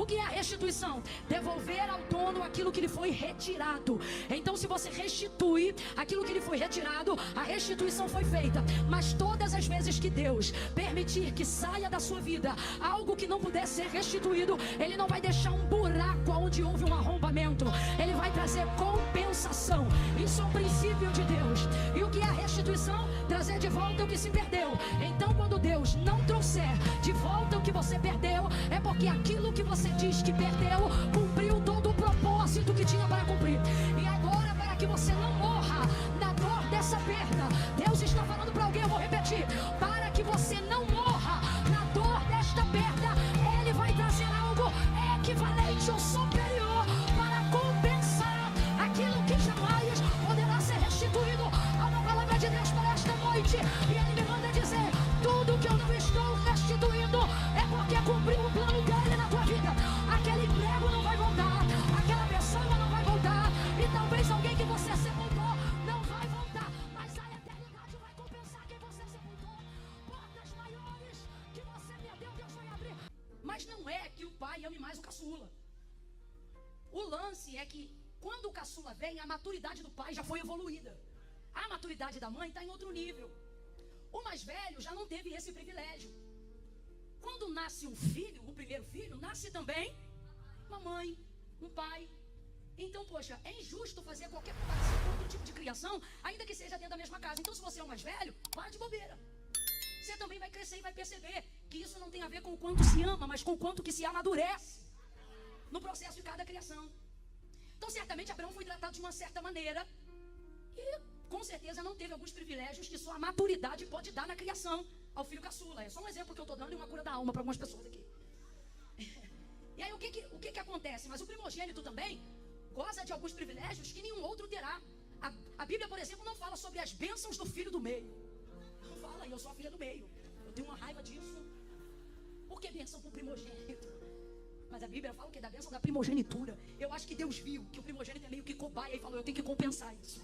que é a restituição? Devolver ao dono aquilo que lhe foi retirado. Então, se você restitui aquilo que lhe foi retirado, a restituição foi feita. Mas todas as vezes que Deus permitir que saia da sua vida algo que não puder ser restituído, Ele não vai deixar um buraco onde houve um arrombamento. Ele vai trazer compensação. Isso é um princípio de Deus. E o que é a restituição? Trazer de volta o que se perdeu. Então, quando Deus não trouxer de volta o que você perdeu, é porque aquilo que você diz que perdeu cumpriu todo o propósito que tinha para cumprir. E agora, para que você não morra na dor dessa perda, Deus está falando para alguém, eu vou repetir, para que você não morra na dor desta perda, Ele vai trazer algo equivalente ou superior para compensar aquilo que jamais poderá ser restituído. Há uma palavra de Deus para esta noite, e Ele me manda dizer: tudo que eu não estou restituindo é porque cumpriu o plano dele na tua vida. Aquele emprego não vai voltar, aquela pessoa não vai voltar, e talvez alguém que você sepultou não vai voltar, mas a eternidade vai compensar quem você sepultou. Portas maiores que você perdeu, Deus vai abrir. Mas não é que o pai ame mais o caçula. O lance é que quando o caçula vem, a maturidade do pai já foi evoluída. A maturidade da mãe está em outro nível. O mais velho já não teve esse privilégio. Quando nasce um filho, o primeiro filho, nasce também uma mãe, um pai. Então, poxa, é injusto fazer qualquer comparação com outro tipo de criação, ainda que seja dentro da mesma casa. Então, se você é o mais velho, para de bobeira. Você também vai crescer e vai perceber que isso não tem a ver com o quanto se ama, mas com o quanto que se amadurece no processo de cada criação. Então, certamente, Abraão foi tratado de uma certa maneira e, com certeza, não teve alguns privilégios que só a maturidade pode dar na criação ao filho caçula. É só um exemplo que eu estou dando e uma cura da alma para algumas pessoas aqui. E aí, o que acontece? Mas o primogênito também goza de alguns privilégios que nenhum outro terá. A Bíblia, por exemplo, não fala sobre as bênçãos do filho do meio. Não fala, e eu sou a filha do meio. Eu tenho uma raiva disso. Por que bênção para o primogênito? Mas a Bíblia fala o que? Da bênção da primogenitura. Eu acho que Deus viu que o primogênito é meio que cobaia e falou: eu tenho que compensar isso.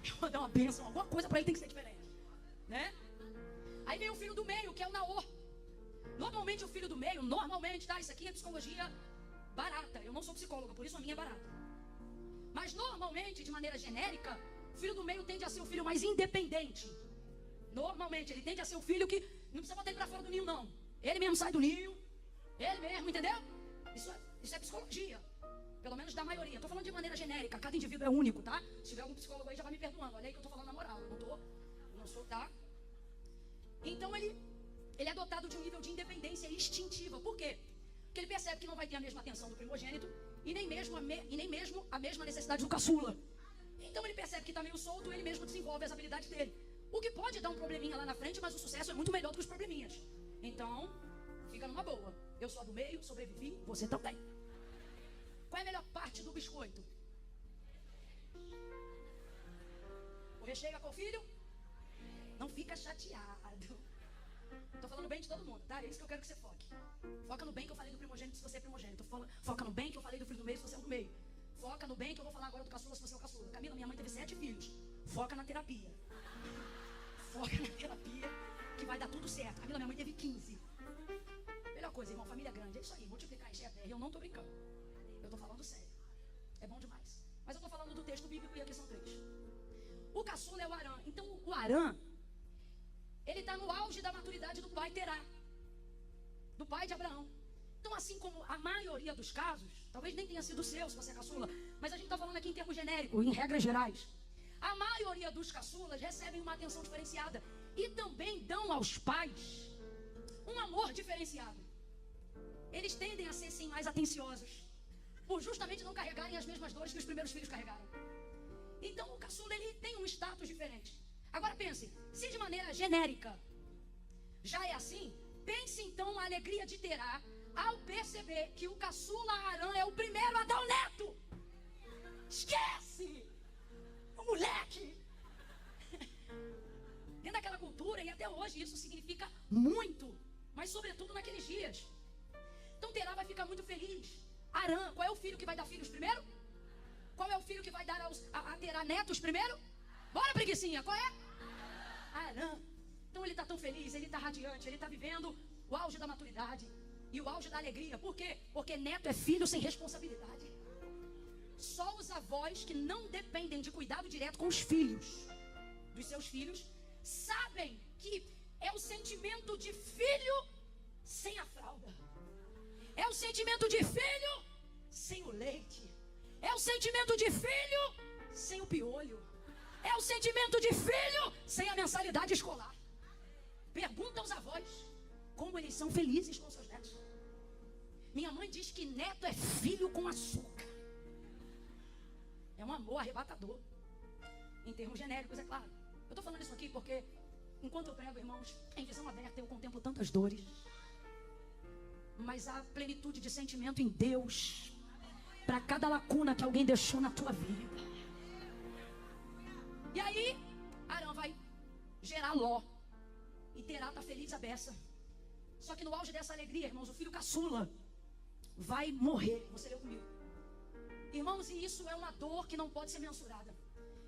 Eu vou dar uma bênção, alguma coisa para ele tem que ser diferente, né? Aí vem o filho do meio, que é o Naor. Normalmente o filho do meio, tá? Isso aqui é psicologia barata. Eu não sou psicóloga, por isso a minha é barata. Mas normalmente, de maneira genérica, o filho do meio tende a ser o filho mais independente. Normalmente, ele tende a ser o filho que não precisa botar ele para fora do ninho, não. Ele mesmo sai do ninho, ele mesmo, entendeu? Isso é psicologia. Pelo menos da maioria. Estou falando de maneira genérica. Cada indivíduo é único, tá? Se tiver algum psicólogo aí, já vai me perdoando. Olha aí que eu estou falando na moral. Eu não sou, tá? Então ele é dotado de um nível de independência instintiva. Por quê? Porque ele percebe que não vai ter a mesma atenção do primogênito e nem mesmo a mesma necessidade do caçula. Então ele percebe que está meio solto e ele mesmo desenvolve as habilidades dele. O que pode dar um probleminha lá na frente, mas o sucesso é muito melhor do que os probleminhas. Então, fica numa boa. Eu sou a do meio, sobrevivi, você também. Qual é a melhor parte do biscoito? O recheio é com o filho? Não fica chateado. Tô falando bem de todo mundo, tá? É isso que eu quero que você foque. Foca no bem que eu falei do primogênito se você é primogênito. Foca no bem que eu falei do filho do meio se você é o do meio. Foca no bem que eu vou falar agora do caçula se você é o caçula. Camila, minha mãe teve 7 filhos. Foca na terapia. Foca na terapia que vai dar tudo certo. Camila, minha mãe teve 15. Melhor coisa, irmão, família grande. É isso aí, multiplicar encher a terra. Eu não tô brincando. Eu tô falando sério. É bom demais. Mas eu tô falando do texto bíblico e aqui são 3. O caçula é o Arã. Então o Arã, ele está no auge da maturidade do pai Terá, do pai de Abraão. Então, assim como a maioria dos casos, talvez nem tenha sido seu se você é caçula, mas a gente está falando aqui em termos genéricos, em regras gerais. A maioria dos caçulas recebem uma atenção diferenciada e também dão aos pais um amor diferenciado. Eles tendem a ser, sim, mais atenciosos, por justamente não carregarem as mesmas dores que os primeiros filhos carregaram. Então, o caçula, ele tem um status diferente. Agora pense, se de maneira genérica já é assim, pense então a alegria de Terá ao perceber que o caçula Arã é o primeiro a dar o neto. Esquece! O moleque! Dentro daquela cultura, e até hoje isso significa muito, mas sobretudo naqueles dias. Então Terá vai ficar muito feliz. Arã, qual é o filho que vai dar filhos primeiro? Qual é o filho que vai dar a Terá netos primeiro? Bora, preguicinha, qual é? Arã. Então ele está tão feliz, ele está radiante, ele está vivendo o auge da maturidade. e o auge da alegria. Por quê? Porque neto é filho sem responsabilidade. Só os avós que não dependem de cuidado direto com os filhos, dos seus filhos, sabem que é o sentimento de filho sem a fralda. É o sentimento de filho sem o leite. É o sentimento de filho sem o piolho. É o sentimento de filho sem a mensalidade escolar. Pergunta aos avós como eles são felizes com seus netos. Minha mãe diz que neto é filho com açúcar. É um amor arrebatador. Em termos genéricos, é claro. Eu estou falando isso aqui porque, enquanto eu prego, irmãos, em visão aberta eu contemplo tantas dores. Mas há plenitude de sentimento em Deus para cada lacuna que alguém deixou na tua vida. E aí, Arã vai gerar Ló. E Terá está feliz a beça. Só que no auge dessa alegria, irmãos, o filho caçula vai morrer. Você leu comigo. Irmãos, e isso é uma dor que não pode ser mensurada.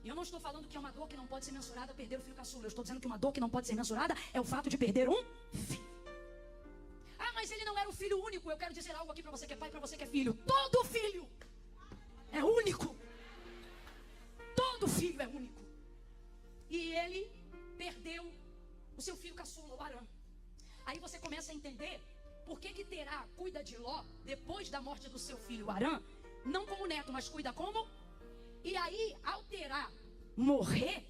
E eu não estou falando que é uma dor que não pode ser mensurada perder o filho caçula. Eu estou dizendo que uma dor que não pode ser mensurada é o fato de perder um filho. Ah, mas ele não era um filho único. Eu quero dizer algo aqui para você que é pai, para você que é filho. Todo filho é único. Todo filho é único. E ele perdeu o seu filho caçula, o Arã. Aí você começa a entender por que Terá cuida de Ló depois da morte do seu filho Arã, não como neto, mas cuida como? E aí, ao Terá morrer,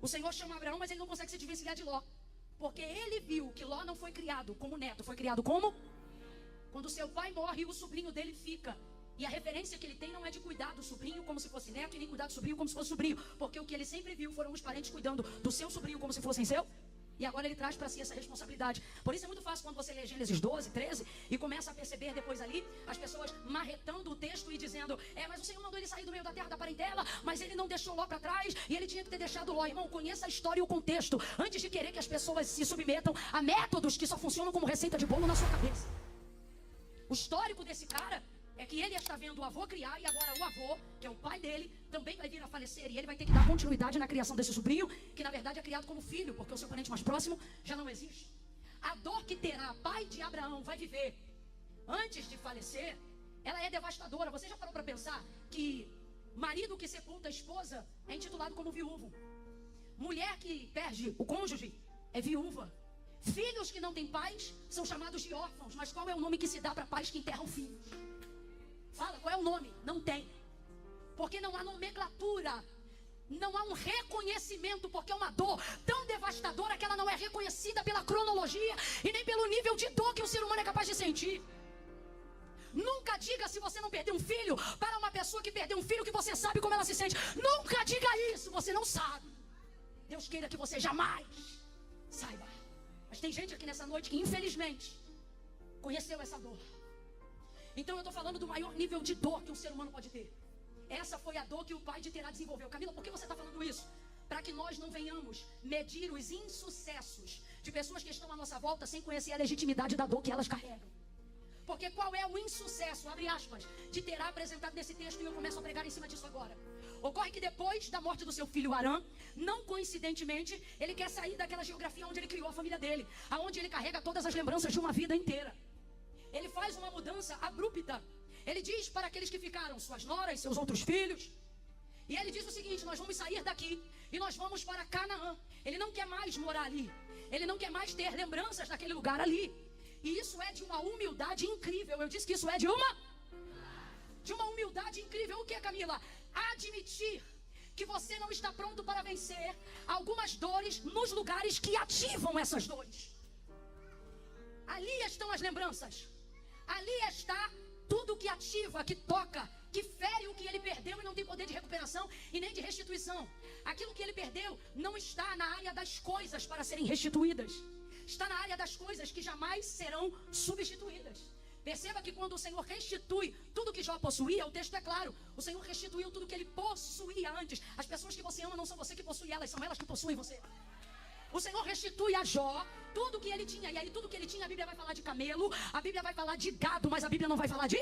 o Senhor chama Abraão, mas ele não consegue se desvencilhar de Ló. Porque ele viu que Ló não foi criado como neto, foi criado como? Quando seu pai morre, o sobrinho dele fica. E a referência que ele tem não é de cuidar do sobrinho como se fosse neto e nem cuidar do sobrinho como se fosse sobrinho. Porque o que ele sempre viu foram os parentes cuidando do seu sobrinho como se fossem seu. E agora ele traz para si essa responsabilidade. Por isso é muito fácil quando você lê Gênesis 12, 13 e começa a perceber depois ali as pessoas marretando o texto e dizendo: mas o Senhor mandou ele sair do meio da terra da parentela, mas ele não deixou Ló para trás e ele tinha que ter deixado Ló. Irmão, conheça a história e o contexto antes de querer que as pessoas se submetam a métodos que só funcionam como receita de bolo na sua cabeça. O histórico desse cara é que ele está vendo o avô criar e agora o avô, que é o pai dele, também vai vir a falecer. E ele vai ter que dar continuidade na criação desse sobrinho, que na verdade é criado como filho, porque o seu parente mais próximo já não existe. A dor que Terá, pai de Abraão, vai viver antes de falecer, ela é devastadora. Você já parou para pensar que marido que sepulta a esposa é intitulado como viúvo? Mulher que perde o cônjuge é viúva. Filhos que não têm pais são chamados de órfãos. Mas qual é o nome que se dá para pais que enterram filhos? Fala, qual é o nome? Não tem. Porque não há nomenclatura. Não há um reconhecimento, porque é uma dor tão devastadora que ela não é reconhecida pela cronologia e nem pelo nível de dor que o ser humano é capaz de sentir. Nunca diga, se você não perdeu um filho, para uma pessoa que perdeu um filho, que você sabe como ela se sente. Nunca diga isso, você não sabe. Deus queira que você jamais saiba. Mas tem gente aqui nessa noite que infelizmente conheceu essa dor. Então eu estou falando do maior nível de dor que um ser humano pode ter. Essa foi a dor que o pai de Terá desenvolveu. Camila, por que você está falando isso? Para que nós não venhamos medir os insucessos de pessoas que estão à nossa volta sem conhecer a legitimidade da dor que elas carregam. Porque qual é o insucesso, abre aspas, de Terá apresentado nesse texto, e eu começo a pregar em cima disso agora. Ocorre que depois da morte do seu filho Arã, não coincidentemente, ele quer sair daquela geografia onde ele criou a família dele, aonde ele carrega todas as lembranças de uma vida inteira. Ele faz uma mudança abrupta. Ele diz para aqueles que ficaram, suas noras, seus outros filhos, e ele diz o seguinte: nós vamos sair daqui e nós vamos para Canaã. Ele não quer mais morar ali. Ele não quer mais ter lembranças daquele lugar ali. E isso é de uma humildade incrível. Eu disse que isso é de uma humildade incrível. O que, Camila? Admitir que você não está pronto para vencer algumas dores nos lugares que ativam essas dores. Ali estão as lembranças. Ali está tudo que ativa, que toca, que fere o que ele perdeu e não tem poder de recuperação e nem de restituição. Aquilo que ele perdeu não está na área das coisas para serem restituídas. Está na área das coisas que jamais serão substituídas. Perceba que quando o Senhor restitui tudo que Jó possuía, o texto é claro, o Senhor restituiu tudo que ele possuía antes. As pessoas que você ama não são você que possui elas, são elas que possuem você. O Senhor restitui a Jó tudo que ele tinha. E aí tudo que ele tinha, a Bíblia vai falar de camelo, a Bíblia vai falar de gado, mas a Bíblia não vai falar de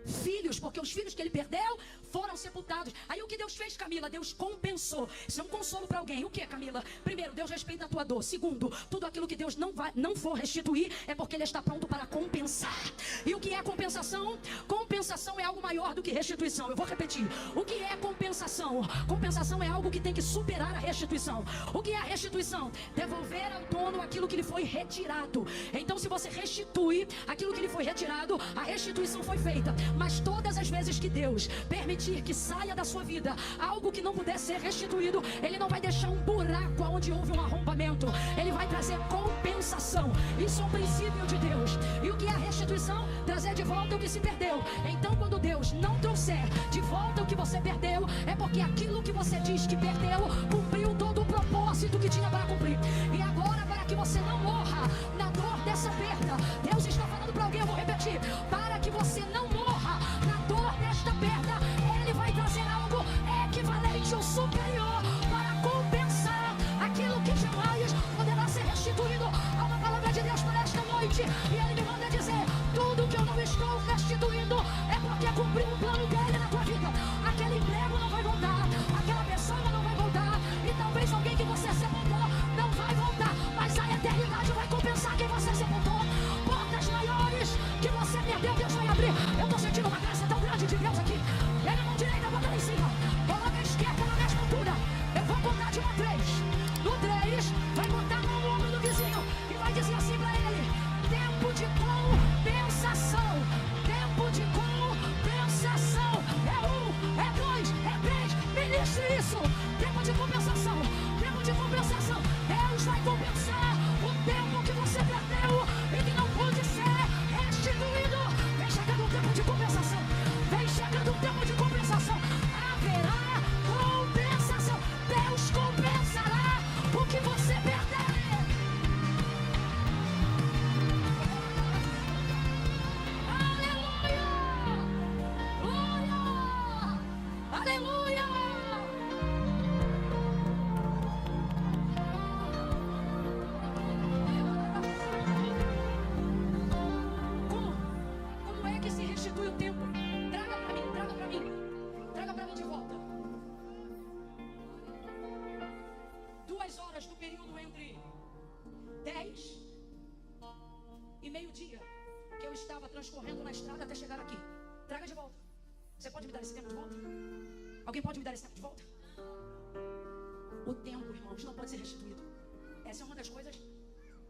filhos, porque os filhos que ele perdeu foram sepultados. Aí o que Deus fez, Camila? Deus compensou. Isso é um consolo para alguém. O que, Camila? Primeiro, Deus respeita a tua dor. Segundo, tudo aquilo que Deus não for restituir é porque Ele está pronto para compensar. E o que é compensação? Compensação é algo maior do que restituição. Eu vou repetir. O que é compensação? Compensação é algo que tem que superar a restituição. O que é a restituição? Devolver ao dono aquilo que lhe foi retirado. Então, se você restitui aquilo que lhe foi retirado, a restituição foi feita. Mas todas as vezes que Deus permitir que saia da sua vida algo que não puder ser restituído, Ele não vai deixar um buraco onde houve um arrombamento. Ele vai trazer compensação. Isso é um princípio de Deus. E o que é a restituição? Trazer de volta o que se perdeu. Então, quando Deus não trouxer de volta o que você perdeu, é porque aquilo que você diz que perdeu cumpriu todo o propósito que tinha para cumprir. E agora, para que você não morra na dor dessa perda, Deus está falando para alguém, eu vou repetir, para que você não morra na dor desta perda, Ele vai trazer algo equivalente ou superior para compensar aquilo que jamais poderá ser restituído. Há uma palavra de Deus para esta noite, e Ele me manda dizer, tudo que eu não estou restituindo é porque cumpriu o plano dele na tua vida. Aquele emprego não vai voltar, aquela pessoa não vai voltar, e talvez alguém que você sepultou não vai voltar, mas a eternidade vai compensar quem você sepultou. Portas maiores que você perdeu, Deus vai abrir. Eu estou sentindo uma graça tão grande de Deus aqui. Pega a mão direita, bota lá em cima, coloca a esquerda na mesma altura. Eu vou contar de 1 a 3. No 3, vai botar a mão no ombro do vizinho e vai dizer assim para ele: tempo de compensação. Tempo de compensação. É 1, é 2, é 3. Ministre isso. Tempo de compensação. Tempo de compensação. Deus vai compensar o tempo que você perdeu e que não pode ser restituído. Vem chegando o tempo de compensação. Vem chegando o tempo de compensação. Haverá compensação. Deus compensará o que você perder. Aleluia! Glória! Aleluia! Como é que se restitui o tempo? Traga para mim, traga para mim. Traga para mim de volta. 2 horas do período entre 10 e meio-dia que eu estava transcorrendo na estrada até chegar aqui. Traga de volta. Você pode me dar esse tempo de volta? Alguém pode me dar esse tempo de volta? O tempo, irmãos, não pode ser restituído. Essa é uma das coisas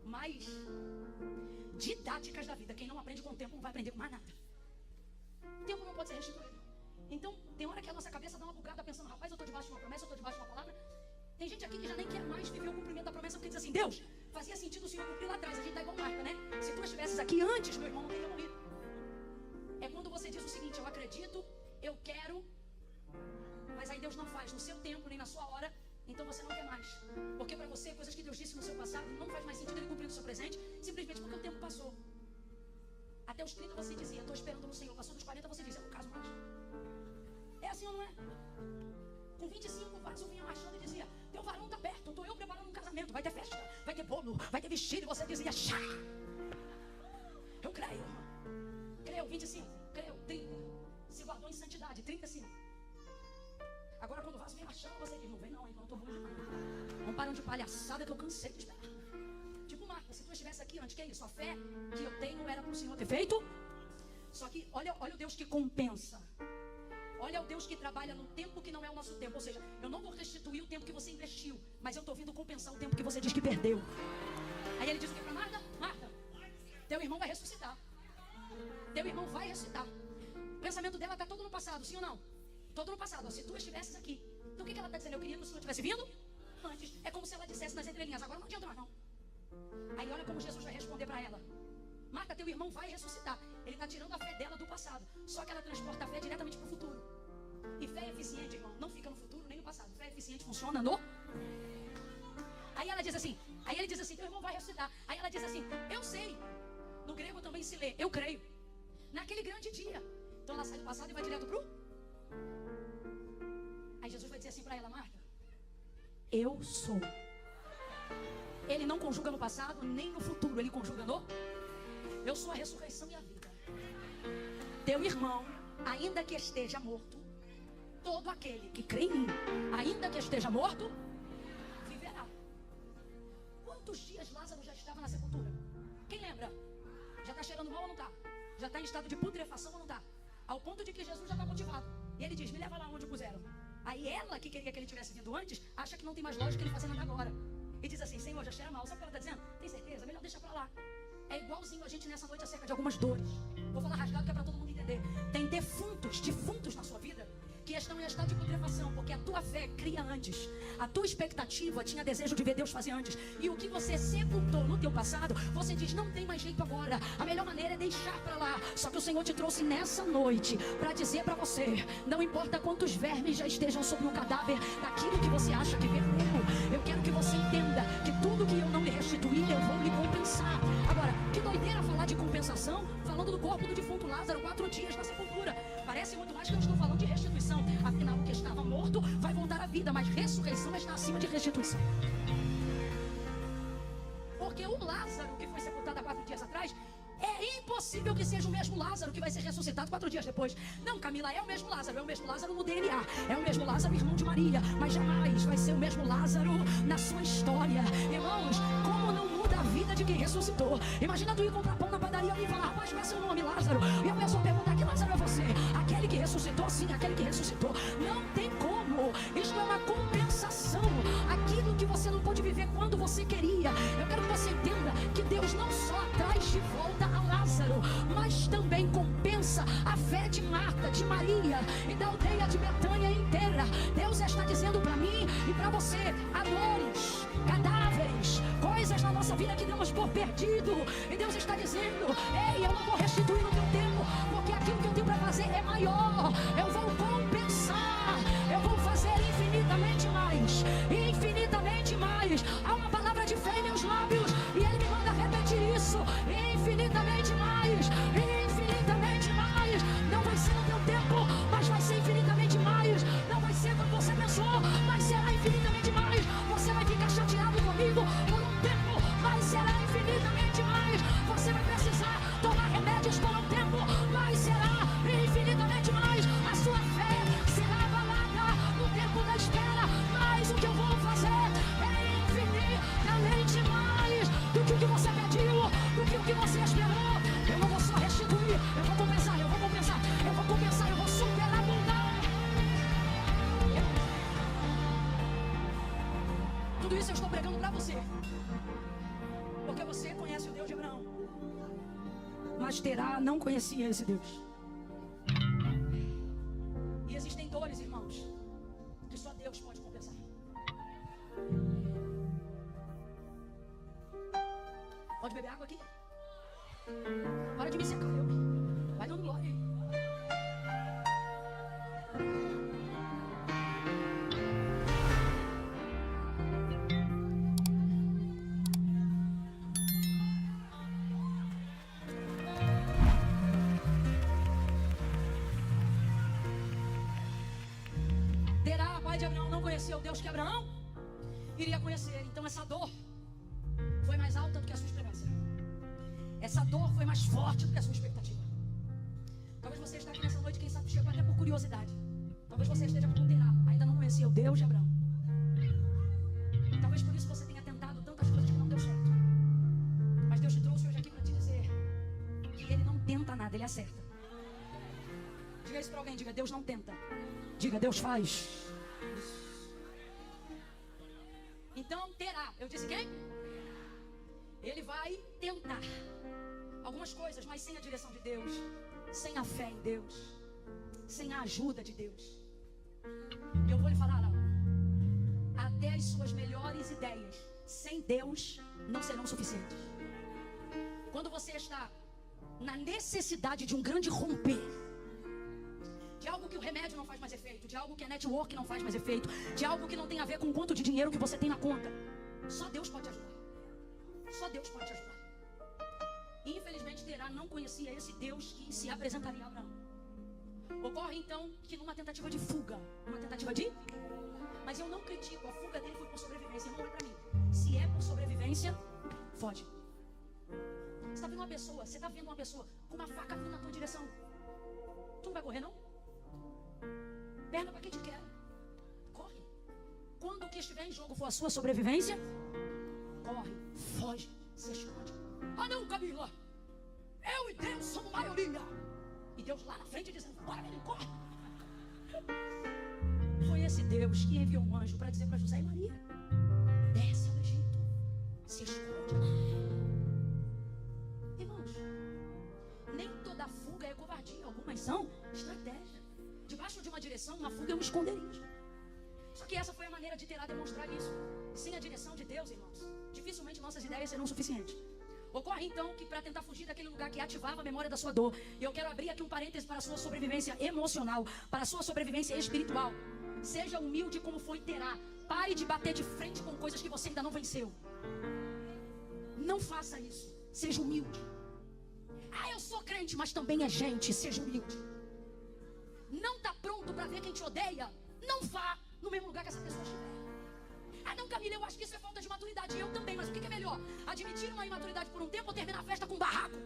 mais didáticas da vida. Quem não aprende com o tempo não vai aprender com mais nada. O tempo não pode ser restituído. Então, tem hora que a nossa cabeça dá uma bugada pensando, rapaz, eu estou debaixo de uma promessa, eu estou debaixo de uma palavra. Tem gente aqui que já nem quer mais viver o cumprimento da promessa, porque diz assim, Deus, fazia sentido o Senhor cumprir lá atrás. A gente tá igual Marta, né? Se tu estivesses aqui antes, meu irmão, não teria morrido. É quando você diz o seguinte, eu acredito, eu quero, mas aí Deus não faz no seu tempo, nem na sua hora, então você não quer mais. Porque para você, coisas que Deus disse no seu passado, não faz mais sentido Ele cumprir no seu presente, simplesmente porque o tempo passou. Até os 30 você dizia, estou esperando no Senhor. Passou dos 40 você diz, eu não caso mais. É assim ou não é? Com 25 o vaso vinha marchando e dizia, teu varão está perto, estou eu preparando um casamento, vai ter festa, vai ter bolo, vai ter vestido. E você dizia, chá. Eu creio. Creu, 25, creu, 30. Se guardou em santidade, 35. Agora quando o vaso vem marchando, você diz, não vem não, então eu estou bom demais. Não param de palhaçada que eu cansei de esperar. Tipo Marta, se tu estivesse aqui antes, que é isso? A fé que eu tenho era para o Senhor ter feito. Só que olha o Deus que compensa. Olha o Deus que trabalha no tempo que não é o nosso tempo. Ou seja, eu não vou restituir o tempo que você investiu, mas eu estou vindo compensar o tempo que você diz que perdeu. Aí ele diz o que para Marta? Marta, teu irmão vai ressuscitar. Teu irmão vai ressuscitar. O pensamento dela está todo no passado, sim ou não? Todo no passado. Se tu estivesses aqui, então o que ela está dizendo? Eu queria que o Senhor tivesse vindo antes. É como se ela dissesse nas entrelinhas, agora não adianta mais não. Aí olha como Jesus vai responder para ela. Marta, teu irmão vai ressuscitar. Ele está tirando a fé dela do passado. Só que ela transporta a fé diretamente para o futuro. E fé eficiente, irmão, não fica no futuro nem no passado. Fé eficiente funciona no... Aí ela diz assim, aí ele diz assim, teu irmão vai ressuscitar. Aí ela diz assim, eu sei. No grego também se lê, eu creio. Naquele grande dia. Então ela sai do passado e vai direto pro... Aí Jesus vai dizer assim para ela, Marta, eu sou. Ele não conjuga no passado nem no futuro, ele conjuga no... Eu sou a ressurreição e a vida. Teu irmão ainda que esteja morto, todo aquele que crê em mim, ainda que esteja morto, viverá. Quantos dias Lázaro já estava na sepultura? Quem lembra? Já está cheirando mal ou não está? Já está em estado de putrefação ou não está? Ao ponto de que Jesus já está motivado. E ele diz, me leva lá onde o puseram. Aí ela, que queria que ele tivesse vindo antes, acha que não tem mais lógica ele fazer nada agora. E diz assim, Senhor, já cheira mal. Sabe o que ela está dizendo? Tem certeza? Melhor deixar para lá. É igualzinho a gente nessa noite acerca de algumas dores. Vou falar rasgado que é para todo mundo entender. Tem defuntos na sua vida que estão em estado de putrefação, porque a tua fé cria antes. A tua expectativa tinha desejo de ver Deus fazer antes. E o que você sepultou no teu passado, você diz, não tem mais jeito agora. A melhor maneira é deixar para lá. Só que o Senhor te trouxe nessa noite para dizer para você, não importa quantos vermes já estejam sobre o cadáver daquilo que você acha que perdeu. Eu quero que você entenda que tudo que eu não lhe restituir, eu vou lhe compensar. Agora, que doideira falar de compensação, falando do corpo do defunto Lázaro, 4 dias na sepultura. Parece muito mais que eu estou falando de restituição. Afinal, o que estava morto vai voltar à vida, mas ressurreição está acima de restituição. Porque o Lázaro que foi sepultado há 4 dias atrás, é impossível que seja o mesmo Lázaro que vai ser ressuscitado 4 dias depois. Não, Camila, é o mesmo Lázaro no DNA, é o mesmo Lázaro, irmão de Maria, mas jamais vai ser o mesmo Lázaro na sua história. Irmãos, como não muda a vida de quem ressuscitou? Imagina tu ir comprar pão na padaria e falar, rapaz, qual é seu nome, Lázaro? E a pessoa perguntar, que Lázaro é você? Aquele que ressuscitou? Sim, aquele que ressuscitou. Não tem como, isso é uma compensação. Aquilo que você não pôde viver quando você queria. Eu quero que você entenda que Deus não só traz de volta a Lázaro, mas também compensa a fé de Marta, de Maria e da aldeia de Betânia inteira. Deus está dizendo para mim e para você, há dores, cadáveres, coisas na nossa vida que damos por perdido, e Deus está dizendo, ei, eu não vou restituir no teu tempo, porque aquilo que eu tenho para fazer é maior. Eu vou compensar, eu vou fazer infinitamente mais, infinitamente mais. Há uma palavra de fé em meus lábios e Ele me manda repetir isso, infinitamente mais, infinitamente mais. Não vai ser no teu tempo, mas vai ser infinitamente mais. Não vai ser como você pensou, mas será infinitamente mais. Você vai ficar chateado comigo por um tempo, mas será infinitamente mais. Você vai precisar tomar remédios por um tempo, mas será infinitamente mais. A sua fé será abalada no tempo da espera, mas o que eu vou fazer é infinitamente mais do que o que você pediu, do que o que você esperou. Eu não vou só restituir, eu vou compensar, eu vou compensar, eu vou compensar, eu vou superabundar. Tudo isso eu estou pregando para você, porque você conhece o Deus de Abraão, mas Terá não conhecia esse Deus. E existem dores, irmãos, que só Deus pode compensar. Pode beber água aqui? Para de me secar, vai dando glória aí. Terá, pai de Abraão, não conhecia o Deus que Abraão iria conhecer. Então essa dor foi mais alta do que a sua esperança. Essa dor foi mais forte do que a sua expectativa. Talvez você esteja aqui nessa noite, quem sabe chegou até por curiosidade. Talvez você esteja como Terá, ainda não conhecia o Deus de Abraão. Talvez por isso você tenha tentado tantas coisas que não deu certo. Mas Deus te trouxe hoje aqui para te dizer que Ele não tenta nada, Ele acerta. Diga isso para alguém, diga, Deus não tenta. Diga, Deus faz. Então Terá, eu disse quem? Ele vai tentar algumas coisas, mas sem a direção de Deus, sem a fé em Deus, sem a ajuda de Deus. Eu vou lhe falar algo. Até as suas melhores ideias sem Deus não serão suficientes. Quando você está na necessidade de um grande romper, de algo que o remédio não faz mais efeito, de algo que a network não faz mais efeito, de algo que não tem a ver com o quanto de dinheiro que você tem na conta, só Deus pode ajudar. Só Deus pode te ajudar. E infelizmente Terá não conhecia esse Deus que se apresentaria a Abraão. Ocorre então que numa tentativa de fuga, uma tentativa de... Mas eu não critico, a fuga dele foi por sobrevivência. Irmão, olha pra mim. Se é por sobrevivência, foge. Você está vendo uma pessoa com uma faca vindo na tua direção. Tu não vai correr não? jogo for a sua sobrevivência, corre, foge, se esconde. Ah não, Camila, eu e Deus somos maioria. E Deus lá na frente dizendo, bora menino, corre. Foi esse Deus que enviou um anjo para dizer para José e Maria, desce ao Egito, se esconde lá. Irmãos, nem toda fuga é covardia, algumas são estratégia. Debaixo de uma direção, uma fuga é um esconderijo. Só que essa foi a maneira de Terá demonstrar isso. Sem a direção de Deus, irmãos, dificilmente nossas ideias serão suficientes. Ocorre então que para tentar fugir daquele lugar que ativava a memória da sua dor, e eu quero abrir aqui um parêntese para a sua sobrevivência emocional, para a sua sobrevivência espiritual. Seja humilde como foi Terá. Pare de bater de frente com coisas que você ainda não venceu. Não faça isso. Seja humilde. Ah, eu sou crente, mas também é gente. Seja humilde. Não está pronto para ver quem te odeia? Não vá no mesmo lugar que essa pessoa estiver. Ah não, Camila, eu acho que isso é falta de maturidade. Eu também, mas o que é melhor? Admitir uma imaturidade por um tempo ou terminar a festa com um barraco?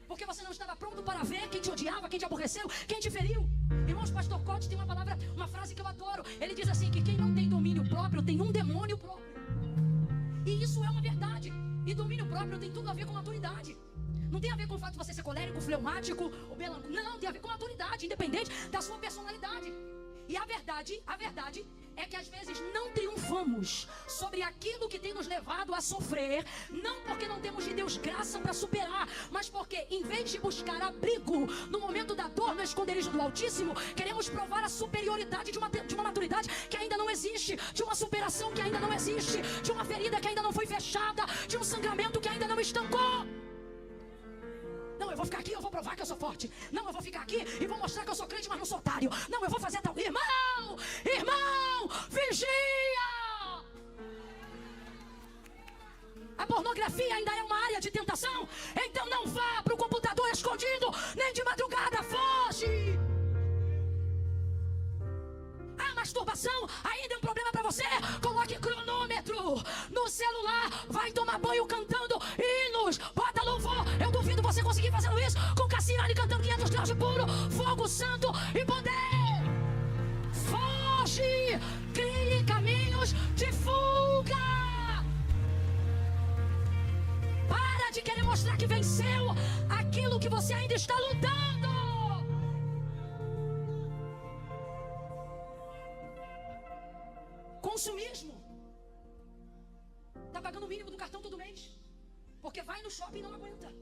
Porque você não estava pronto para ver quem te odiava, quem te aborreceu, quem te feriu. Irmãos, pastor Cote tem uma palavra, uma frase que eu adoro. Ele diz assim, que quem não tem domínio próprio tem um demônio próprio. E isso é uma verdade. E domínio próprio tem tudo a ver com maturidade. Não tem a ver com o fato de você ser colérico, fleumático ou melancólico. Não, tem a ver com maturidade, independente da sua personalidade. E a verdade é que às vezes não triunfamos sobre aquilo que tem nos levado a sofrer, não porque não temos de Deus graça para superar, mas porque em vez de buscar abrigo no momento da dor, no esconderijo do Altíssimo, queremos provar a superioridade de uma maturidade que ainda não existe, de uma superação que ainda não existe, de uma ferida que ainda não foi fechada, de um sangramento que ainda não estancou. Não, eu vou ficar aqui, eu vou provar que eu sou forte. Não, eu vou ficar aqui e vou mostrar que eu sou crente, mas não sou otário. Não, eu vou fazer tal. Irmão, vigia! A pornografia ainda é uma área de tentação. Então não vá para o computador escondido, nem de madrugada, foge! A masturbação ainda é um problema para você? Coloque cronômetro no celular. Vai tomar banho cantando hinos. Bota louvor. Eu duvido você conseguir fazendo isso com Cassiane cantando 500 graus de puro, fogo santo e poder. Foge. Crie caminhos de fuga. Para de querer mostrar que venceu aquilo que você ainda está lutando. Consumismo. Está pagando o mínimo do cartão todo mês. Porque vai no shopping e não aguenta.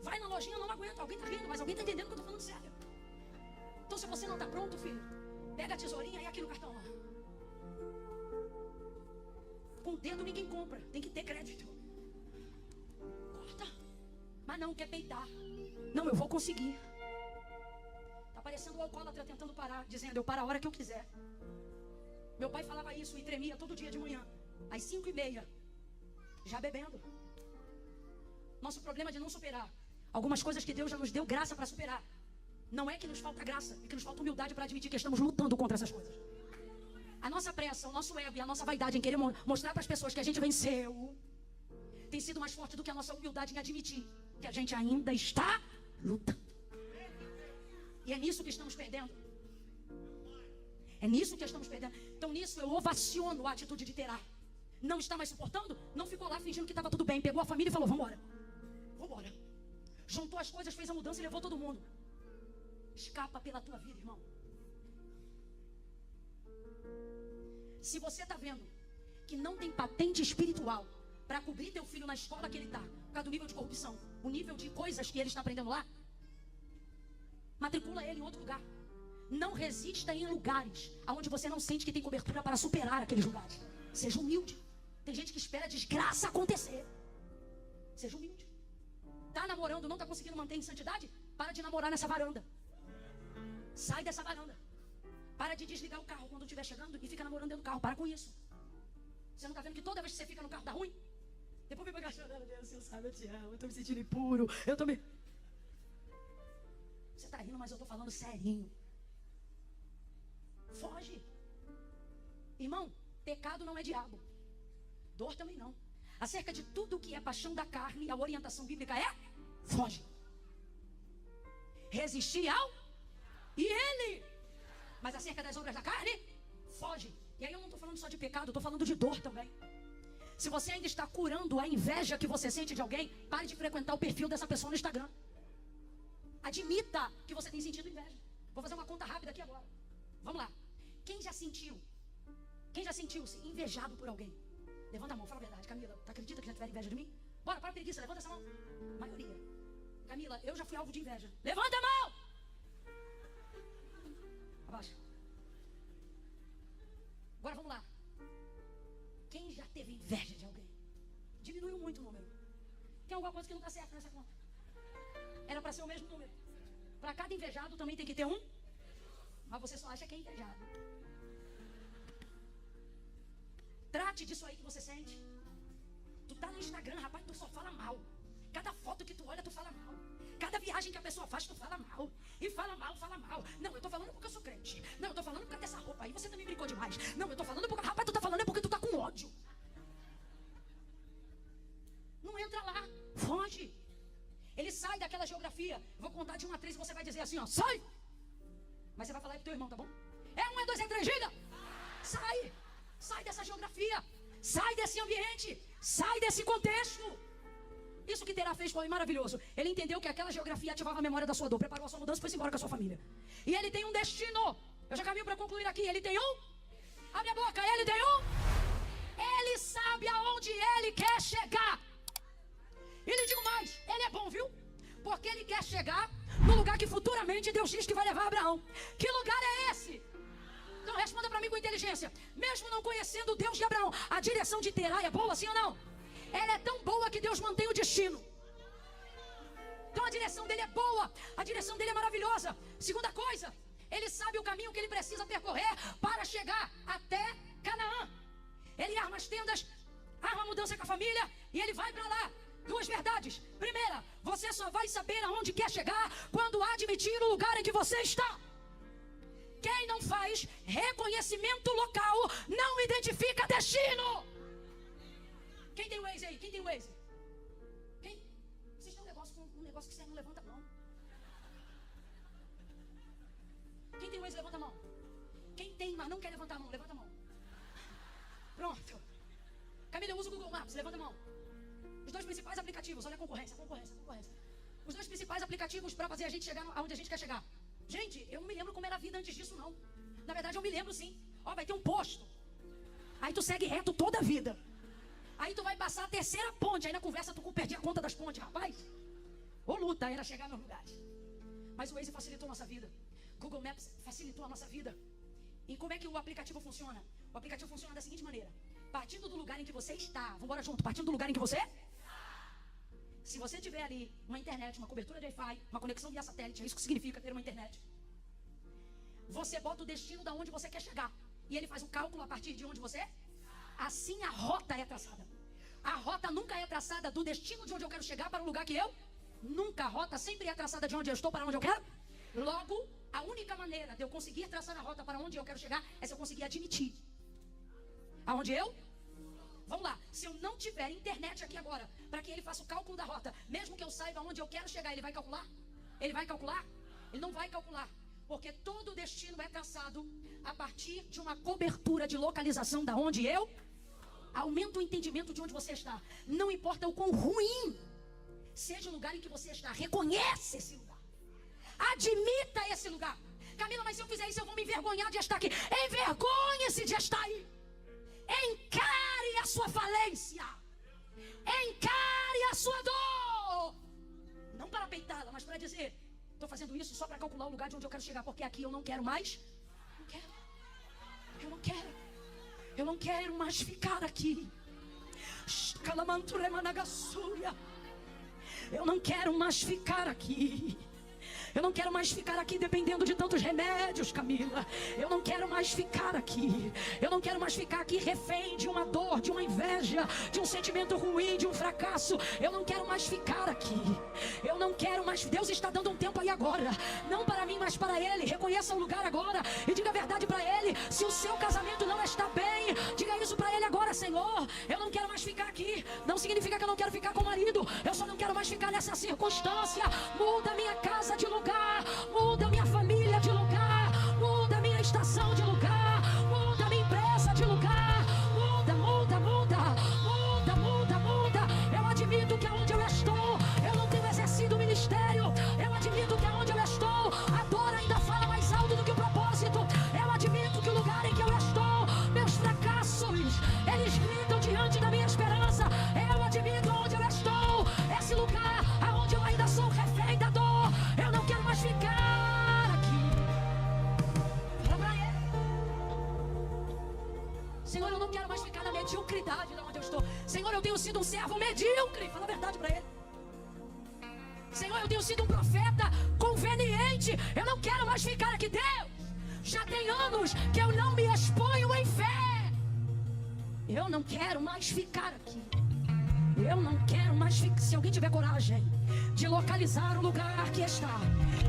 Vai na lojinha e não aguenta. Alguém está rindo, mas alguém está entendendo que eu estou falando sério. Então se você não está pronto, filho, pega a tesourinha e aqui no cartão, ó. Com o dedo ninguém compra. Tem que ter crédito. Corta. Mas não quer peitar. Não, eu vou conseguir. Está parecendo o alcoólatra tentando parar, dizendo, eu paro a hora que eu quiser. Meu pai falava isso e tremia todo dia de manhã, às 5:30, já bebendo. Nosso problema é de não superar algumas coisas que Deus já nos deu graça para superar. Não é que nos falta graça, é que nos falta humildade para admitir que estamos lutando contra essas coisas. A nossa pressa, o nosso ego e a nossa vaidade em querer mostrar para as pessoas que a gente venceu tem sido mais forte do que a nossa humildade em admitir que a gente ainda está lutando. E é nisso que estamos perdendo. É nisso que estamos perdendo. Então nisso eu ovaciono a atitude de Terá. Não está mais suportando? Não ficou lá fingindo que estava tudo bem. Pegou a família e falou, vambora. Vambora. Juntou as coisas, fez a mudança e levou todo mundo. Escapa pela tua vida, irmão. Se você está vendo que não tem patente espiritual para cobrir teu filho na escola que ele está, por causa do nível de corrupção, o nível de coisas que ele está aprendendo lá, matricula ele em outro lugar. Não resista em lugares onde você não sente que tem cobertura para superar aqueles lugares. Seja humilde. Tem gente que espera a desgraça acontecer. Seja humilde. Tá namorando, não tá conseguindo manter em santidade? Para de namorar nessa varanda. Sai dessa varanda. Para de desligar o carro quando estiver chegando e fica namorando dentro do carro. Para com isso. Você não tá vendo que toda vez que você fica no carro dá ruim? Depois me pegar chorando. Deus, você sabe, eu te amo. Eu tô me sentindo impuro. Eu tô me... Você tá rindo, mas eu tô falando serinho. Foge. Irmão, pecado não é diabo. Dor também não. Acerca de tudo que é paixão da carne, a orientação bíblica é foge. Resistir ao e ele. Mas acerca das obras da carne, foge. E aí eu não estou falando só de pecado, estou falando de dor também. Se você ainda está curando a inveja que você sente de alguém, pare de frequentar o perfil dessa pessoa no Instagram. Admita que você tem sentido inveja. Vou fazer uma conta rápida aqui agora. Vamos lá. Quem já sentiu-se invejado por alguém? Levanta a mão, fala a verdade. Camila, tu acredita que já tiver inveja de mim? Bora, para a preguiça, levanta essa mão. Maioria. Camila, eu já fui alvo de inveja. Levanta a mão! Abaixa. Agora vamos lá. Quem já teve inveja de alguém? Diminuiu muito o número. Tem alguma coisa que não está certa nessa conta. Era para ser o mesmo número. Para cada invejado também tem que ter um. Mas você só acha que é invejado. Trate disso aí que você sente. Tu tá no Instagram, rapaz, tu só fala mal. Cada foto que tu olha, tu fala mal. Cada viagem que a pessoa faz, tu fala mal. E fala mal, fala mal. Não, eu tô falando porque eu sou crente. Não, eu tô falando por causa dessa roupa aí. Você também brincou demais. Não, eu tô falando porque... Rapaz, tu tá falando é porque tu tá com ódio. Não entra lá. Foge. Ele sai daquela geografia. Eu vou contar de 1 a 3 e você vai dizer assim, ó. Sai! Mas você vai falar aí pro teu irmão, tá bom? É 1, é 2, é 3, diga! Sai! Sai dessa geografia. Sai desse ambiente. Sai desse contexto. Isso que Terá fez foi maravilhoso. Ele entendeu que aquela geografia ativava a memória da sua dor. Preparou a sua mudança e foi embora com a sua família. E ele tem um destino. Eu já caminho para concluir aqui. Ele tem um. Abre a boca. Ele tem um. Ele sabe aonde ele quer chegar. E lhe digo mais. Ele é bom, viu? Porque ele quer chegar no lugar que futuramente Deus diz que vai levar Abraão. Que lugar é esse? Então responda para mim com inteligência. Mesmo não conhecendo o Deus de Abraão, a direção de Terá é boa, sim ou não? Ela é tão boa que Deus mantém o destino. Então a direção dele é boa. A direção dele é maravilhosa. Segunda coisa, ele sabe o caminho que ele precisa percorrer para chegar até Canaã. Ele arma as tendas, arma a mudança com a família e ele vai para lá. 2 verdades. Primeira, você só vai saber aonde quer chegar quando admitir o lugar em que você está. Quem não faz reconhecimento local não identifica destino. Quem tem Waze aí? Quem tem Waze? Quem? Vocês têm um negócio que você não levanta a mão. Quem tem Waze, levanta a mão. Quem tem, mas não quer levantar a mão, levanta a mão. Pronto. Camila, eu uso o Google Maps, levanta a mão. Os 2 principais aplicativos, olha a concorrência. Os 2 principais aplicativos para fazer a gente chegar aonde a gente quer chegar. Gente, eu não me lembro como era a vida antes disso, não. Na verdade, eu me lembro sim. Ó, vai ter um posto. Aí tu segue reto toda a vida. Aí tu vai passar a 3ª ponte. Aí na conversa tu perdi a conta das pontes, rapaz. Ô luta, era chegar nos lugares. Mas o Waze facilitou a nossa vida. Google Maps facilitou a nossa vida. E como é que o aplicativo funciona? O aplicativo funciona da seguinte maneira. Partindo do lugar em que você está. Vamos embora junto. Partindo do lugar em que você está. Se você tiver ali uma internet, uma cobertura de Wi-Fi, uma conexão via satélite, é isso que significa ter uma internet. Você bota o destino de onde você quer chegar. E ele faz um cálculo a partir de onde você... Assim a rota é traçada. A rota nunca é traçada do destino de onde eu quero chegar para o lugar que eu... Nunca. A rota sempre é traçada de onde eu estou para onde eu quero. Logo, a única maneira de eu conseguir traçar a rota para onde eu quero chegar é se eu conseguir admitir. Aonde eu... Vamos lá. Se eu não tiver internet aqui agora, para que ele faça o cálculo da rota, mesmo que eu saiba onde eu quero chegar, ele vai calcular? Ele vai calcular? Ele não vai calcular. Porque todo o destino é traçado a partir de uma cobertura de localização da onde eu... Aumenta o entendimento de onde você está. Não importa o quão ruim seja o lugar em que você está. Reconhece esse lugar. Admita esse lugar. Camila, mas se eu fizer isso eu vou me envergonhar de estar aqui. Envergonhe-se de estar aí. Encare a sua falência. Encare a sua dor. Não para peitá-la, mas para dizer: estou fazendo isso só para calcular o lugar de onde eu quero chegar. Porque aqui eu não quero mais. Eu não quero mais ficar aqui. Eu não quero mais ficar aqui. Eu não quero mais ficar aqui dependendo de tantos remédios, Camila. Eu não quero mais ficar aqui. Eu não quero mais ficar aqui refém de uma dor, de uma inveja, de um sentimento ruim, de um fracasso. Eu não quero mais ficar aqui. Eu não quero mais. Deus está dando um tempo aí agora. Não para mim, mas para Ele. Reconheça o lugar agora e diga a verdade para Ele. Se o seu casamento não está bem, diga isso para Ele agora: Senhor, eu não quero mais ficar aqui. Não significa que eu não quero ficar com o marido. Eu só não quero mais ficar nessa circunstância. Muda minha casa de lugar. Muda minha família de lugar. Muda minha estação de lugar. Muda minha empresa sido um servo medíocre. Fala a verdade para ele. Senhor, eu tenho sido um profeta conveniente. Eu não quero mais ficar aqui. Deus, já tem anos que eu não me exponho em fé. Eu não quero mais ficar aqui. Eu não quero mais ficar. Se alguém tiver coragem de localizar o lugar que está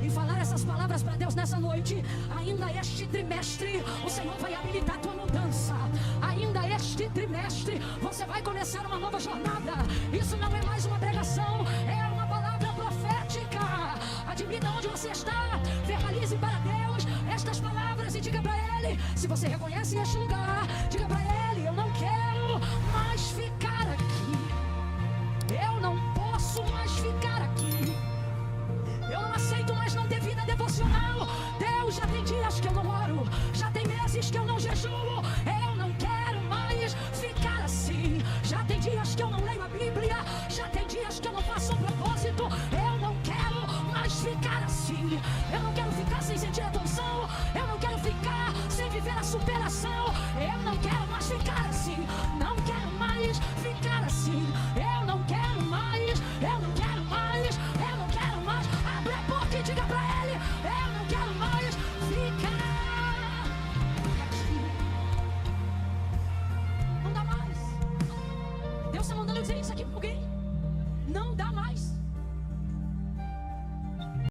e falar essas palavras para Deus nessa noite, ainda este trimestre o Senhor vai habilitar a tua mudança. Ainda este trimestre você vai começar uma nova jornada. Isso não é mais uma pregação, é uma palavra profética. Admita onde você está, verbalize para Deus estas palavras e diga para Ele. Se você reconhece este lugar, diga para Ele: eu não quero mais ficar aqui. Eu não posso mais ficar aqui. Eu não aceito mais não ter vida devocional. Deus, já tem dias que eu não oro, já tem meses que eu não jejuo. Eu não quero mais ficar assim. Já tem dias que eu não leio a Bíblia, já tem dias que eu não faço um propósito. Eu não quero mais ficar assim. Eu não quero ficar sem sentir a unção. Eu não quero ficar sem viver a superação. Eu não quero mais ficar assim. Não quero mais ficar assim. Eu não quero mais. Eu não